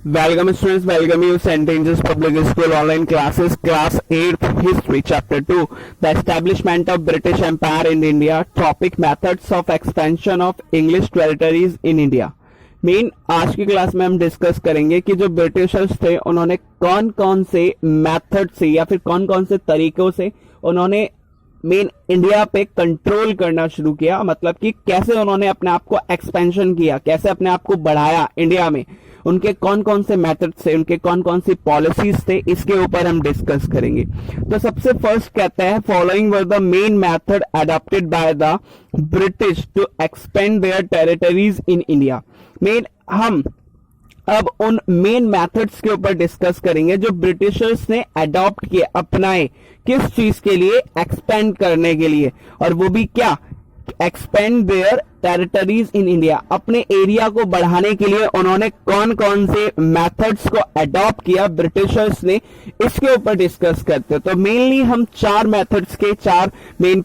Welcome students, welcome you St. Angel's Public School online classes, class 8th history chapter 2, the establishment of British Empire in India, topic methods of expansion of English territories in India। Main आज की class में हम discuss करेंगे कि जो Britishers थे उन्होंने कौन कौन से मेथड से या फिर कौन कौन से तरीकों से उन्होंने मेन इंडिया पे कंट्रोल करना शुरू किया, मतलब कि कैसे उन्होंने अपने आप को एक्सपेंशन किया, कैसे अपने आप को बढ़ाया इंडिया में, उनके कौन कौन से मेथड से, उनके कौन कौन सी पॉलिसीज थे, इसके ऊपर हम डिस्कस करेंगे। तो सबसे फर्स्ट कहते हैं following were the main method adopted by the British to expand their territories in India. मेन हम अब उन मेन मेथड्स के ऊपर डिस्कस करेंगे जो ब्रिटिशर्स ने अडॉप्ट किए, अपनाए, किस चीज के लिए, एक्सपेंड करने के लिए, और वो भी क्या, expand their territories in India, अपने एरिया को बढ़ाने के लिए उन्होंने कौन कौन से मेथड्स को अडॉप्ट किया ब्रिटिशर्स ने, इसके ऊपर डिस्कस करते हैं। तो मेनली हम चार मेन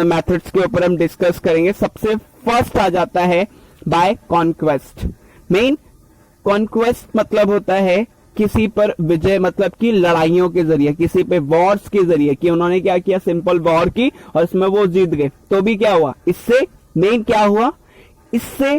मेथड्स के ऊपर हम डिस्कस करेंगे। सबसे फर्स्ट आ जाता है बाय कॉन्क्वेस्ट। मेन कॉन्क्वेस्ट मतलब होता है किसी पर विजय, मतलब कि लड़ाइयों के जरिए, किसी पे वॉर्स के जरिए, कि उन्होंने क्या किया, सिंपल वॉर की और इसमें वो जीत गए, तो भी क्या हुआ, इससे मेन क्या हुआ, इससे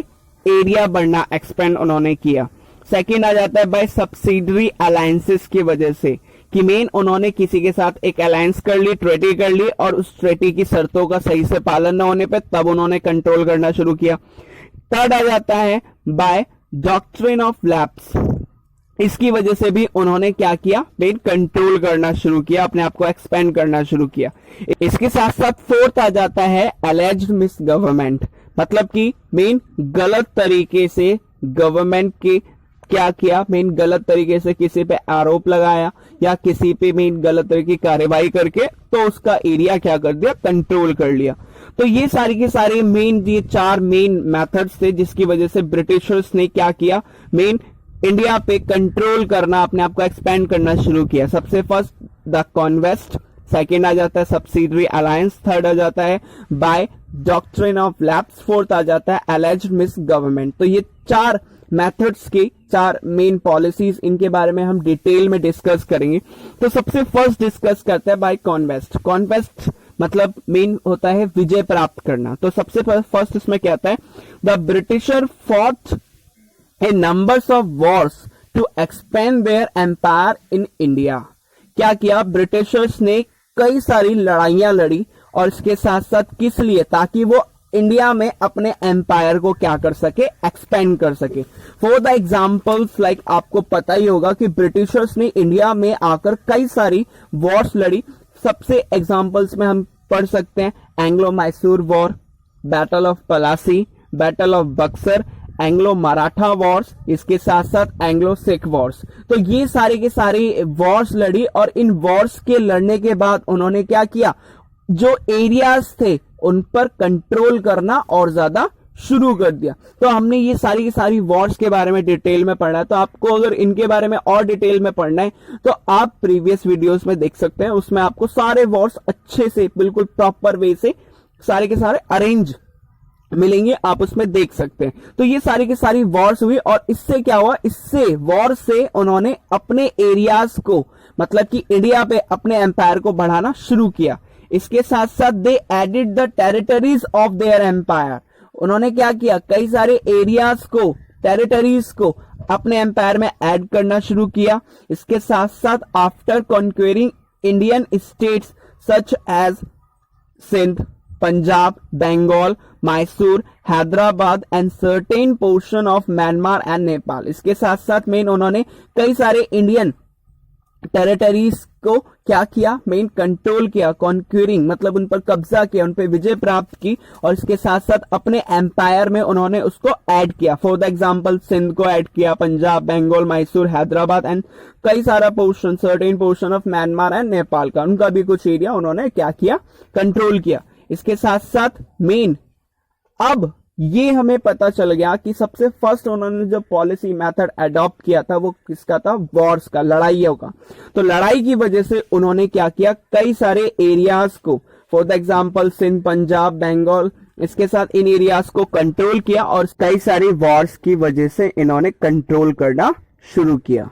एरिया बढ़ना, एक्सपेंड उन्होंने किया। सेकंड आ जाता है बाय सब्सिडरी अलायंसेस की वजह से, कि मेन उन्होंने किसी के साथ एक अलायंस कर ली, ट्रेटी कर ली, और उस ट्रेटी की शर्तों का सही से पालन न होने पे तब उन्होंने कंट्रोल करना शुरू किया। थर्ड आ जाता है बाय डॉक्ट्रिन ऑफ लैप्स, इसकी वजह से भी उन्होंने क्या किया, मेन कंट्रोल करना शुरू किया, अपने आप को एक्सपेंड करना शुरू किया। इसके साथ साथ फोर्थ आ जाता है एलिज्ड मिस गवर्नमेंट, मतलब कि मेन गलत तरीके से गवर्नमेंट के क्या किया, मेन गलत तरीके से किसी पे आरोप लगाया या किसी पे मेन गलत तरीके की कार्रवाई करके तो उसका एरिया क्या कर दिया, कंट्रोल कर लिया। तो ये सारी के सारे ये चार मेन मेथड्स थे जिसकी वजह से ब्रिटिशर्स ने क्या किया, मेन इंडिया पे कंट्रोल करना, अपने आप को एक्सपेंड करना शुरू किया। सबसे फर्स्ट द कॉन्वेस्ट, सेकेंड आ जाता है सब्सिडरी अलायंस, थर्ड आ जाता है by doctrine of lapse, fourth आ जाता है एलिज्ड मिस गवर्नमेंट। तो ये चार मेथड्स की चार मेन पॉलिसीज, इनके बारे में हम डिटेल में डिस्कस करेंगे। तो सबसे फर्स्ट डिस्कस करते हैं बाय कॉन्वेस्ट। कॉन्वेस्ट मतलब मेन होता है विजय प्राप्त करना। तो सबसे फर्स्ट इसमें कहता है the Britisher fought a numbers of wars to expand their empire in India. क्या किया, ब्रिटिशर्स ने कई सारी लड़ाइयां लड़ी, और इसके साथ साथ किस लिए, ताकि वो इंडिया में अपने एम्पायर को क्या कर सके, एक्सपेंड कर सके। फॉर द एग्जाम्पल्स लाइक आपको पता ही होगा कि ब्रिटिशर्स ने इंडिया में आकर कई सारी वॉर्स लड़ी। सबसे एग्जाम्पल्स में हम पढ़ सकते हैं Anglo Mysore war, battle of Plassey, battle of Buxar, Anglo Maratha wars, इसके साथ साथ एंग्लो सिख वॉर्स। तो ये सारे के सारे वॉर्स लड़ी, और इन वॉर्स के लड़ने के बाद उन्होंने क्या किया, जो एरियाज थे उन पर कंट्रोल करना और ज्यादा शुरू कर दिया। तो हमने ये सारी की सारी वॉर्स के बारे में डिटेल में पढ़ना है। तो आपको अगर इनके बारे में और डिटेल में पढ़ना है तो आप प्रीवियस वीडियोस में देख सकते हैं, उसमें आपको सारे वॉर्स अच्छे से बिल्कुल प्रॉपर वे से सारे के सारे अरेंज मिलेंगे, आप उसमें देख सकते हैं। तो ये सारी की सारी वॉर्स हुई, और इससे क्या हुआ, इससे वॉर से उन्होंने अपने एरियाज को, मतलब कि इंडिया पे अपने एम्पायर को बढ़ाना शुरू किया। इसके साथ साथ they added the territories of their empire, उन्होंने क्या किया, कई सारे एरियाज को, टेरिटरीज को अपने एम्पायर में ऐड करना शुरू किया। इसके साथ साथ after conquering Indian states such as Sindh, Punjab, Bengal, Mysore, Hyderabad and certain portion of Myanmar and Nepal, इसके साथ साथ मेन उन्होंने कई सारे इंडियन टेरिटरीज को क्या किया, मेन कंट्रोल किया, कॉन्क्यूरिंग मतलब उन पर कब्जा किया, उन पर विजय प्राप्त की, और इसके साथ साथ अपने एम्पायर में उन्होंने उसको ऐड किया। फॉर द एग्जांपल सिंध को ऐड किया, पंजाब, बंगाल, मैसूर, हैदराबाद एंड कई सारा portion, certain portion of Myanmar and Nepal का, उनका भी कुछ एरिया उन्होंने क्या किया, कंट्रोल किया। इसके साथ साथ मेन अब ये हमें पता चल गया कि सबसे फर्स्ट उन्होंने जो पॉलिसी मेथड अडॉप्ट किया था वो किसका था, वॉर्स का, लड़ाइयों का। तो लड़ाई की वजह से उन्होंने क्या किया, कई सारे एरियाज को, for the example Sindh, Punjab, Bengal, इसके साथ इन एरियाज को कंट्रोल किया, और कई सारी वॉर्स की वजह से इन्होंने कंट्रोल करना शुरू किया।